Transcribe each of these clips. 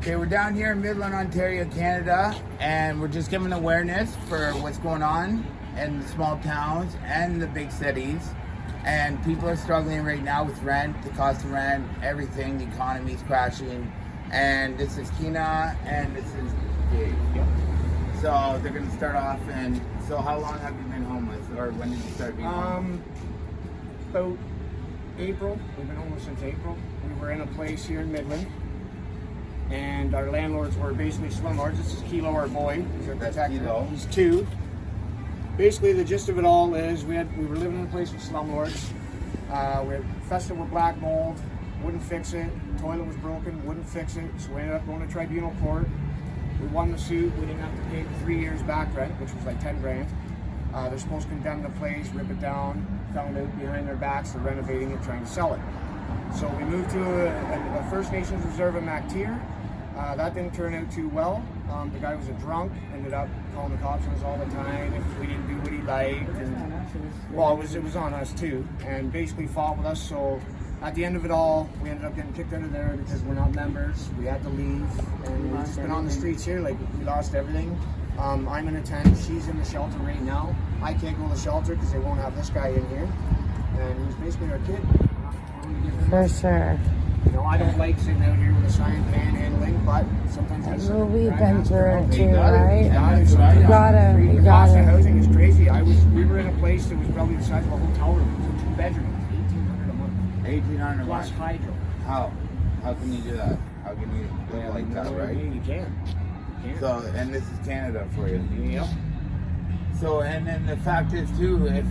Okay, we're down here in Midland, Ontario, Canada, and we're just giving awareness for what's going on in the small towns and the big cities. And people are struggling right now with rent, the cost of rent, everything. The economy's crashing. And this is Kina, and this is Dave. Yep. So they're going to start off. And so, how long have you been homeless, or when did you start being homeless? About April. We've been homeless since April. We were in a place here in Midland, and our landlords were basically slumlords. This is Kilo, our boy. He's our That's protector. Kilo. He's 2. Basically, the gist of it all is we were living in a place with slumlords. We were infested with black mold. Wouldn't fix it. Toilet was broken. Wouldn't fix it. So we ended up going to tribunal court. We won the suit. We didn't have to pay 3 years back rent, which was like 10 grand. They're supposed to condemn the place, rip it down. Found out behind their backs they're renovating it, trying to sell it. So we moved to a First Nations reserve in Mactier. That didn't turn out too well. The guy was a drunk, ended up calling the cops on us all the time if we didn't do what he liked. And, well, it was on us too, and basically fought with us. So at the end of it all, we ended up getting kicked out of there because we're not members. We had to leave, and we've just been on the streets here. Like, we lost everything. I'm in a tent. She's in the shelter right now. I can't go to the shelter because they won't have this guy in here, and he's basically our kid. For sure. You know, I don't like sitting out here with a sign panhandling, but sometimes I Well, we've been through it too, You right? gotta- You gotta, you The cost of gotta. housing is crazy. We were in a place that was probably the size of a hotel room. It was 2 bedrooms, $1,800 a month. 1,800 Plus months. hydro. How can you do that? How can you live like that, right? You can. So, and this is Canada for you. Yep. So, and then the fact is too, if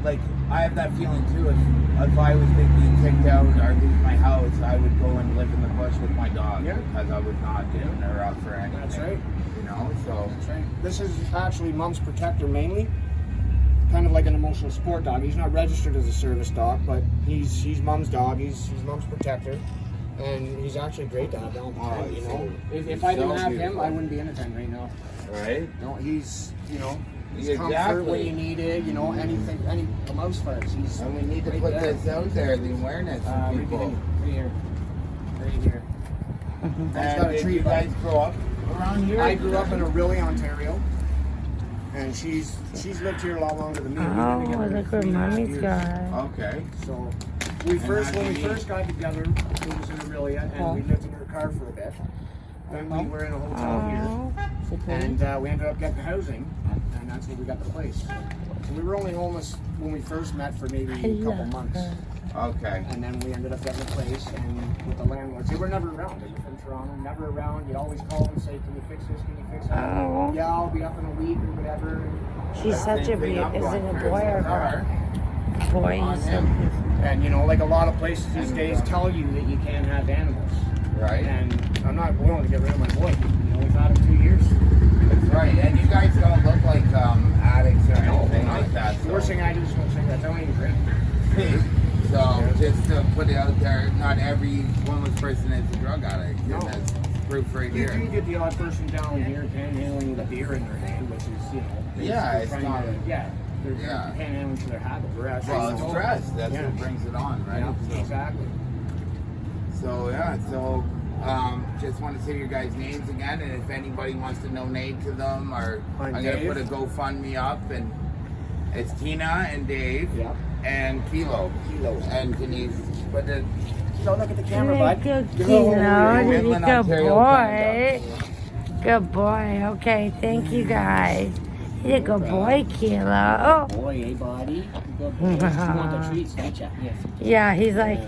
like I have that feeling too, if I was being kicked out or lose my house, I would go and live in the bush with my dog Yeah. because I was not giving her up for anything. That's right. You know, so That's right. This is actually Mom's protector mainly. Kind of like an emotional support dog. He's not registered as a service dog, but he's Mom's dog. He's Mom's protector. And he's actually great to have down the tent, you know. If I didn't have him, I wouldn't be in a tent right now. right. No, he's, you know, he's Exactly. comfort when you need it, you know, anything, any mouse farts. He's And we need to right put there. this out there, the awareness for Right people. here. Right here. And got a did tree you guys grow up around here? I grew up in Orillia, Ontario. And she's lived here a lot longer than me. We've been Oh, together look for what 3.5 mommy's years. got. Okay. So how when we did you- first got together, it was in Orillia, and we lived in her car for a bit. Then we were in a hotel here, Oh, and we ended up getting housing, and that's where we got the place. So we were only homeless when we first met for maybe a couple months, Okay. and then we ended up getting a place. And with the landlords, they were never around. They were from Toronto, never around. You'd always call and say, "Can you fix this? Can you fix that?" Oh. Yeah, I'll be up in a week or whatever. she's such a Same thing beauty. I'm Is going it a through. boy or a Car. girl? Boy, On he's so him. beautiful. And you know, like a lot of places these days tell you that you can't have animals. Right. And I'm not willing to get rid of my boy. You know, we've had him 2 years. That's right. And you guys don't look like addicts or anything like that. The worst thing I do is smoke cigarettes. I don't even drink. So just to put it out there, not every homeless person is a drug addict. No. And that's proof right You here. do get the odd person down here panhandling with a beer in their hand, which is, you know, Yeah, they're it's trying not- to, yeah, they're Yeah. panhandling for their habit. We're actually Well, it's stress. That's Yeah. what brings it on, right? Yeah, exactly. So yeah, so just want to say your guys' names again, and if anybody wants to donate to them, or I'm I'm gonna Dave. put a GoFundMe up, and it's Tina and Dave Yeah. and Kilo. And can you put it? Don't look at the camera, bud. Good Go. Kilo. Midland, Good Ontario, boy. Good boy. Okay, thank you guys. He's a good boy, Kilo. Oh, Boy, hey, buddy. Good boy. You want the treats, don't you? Yes. yeah, he's like,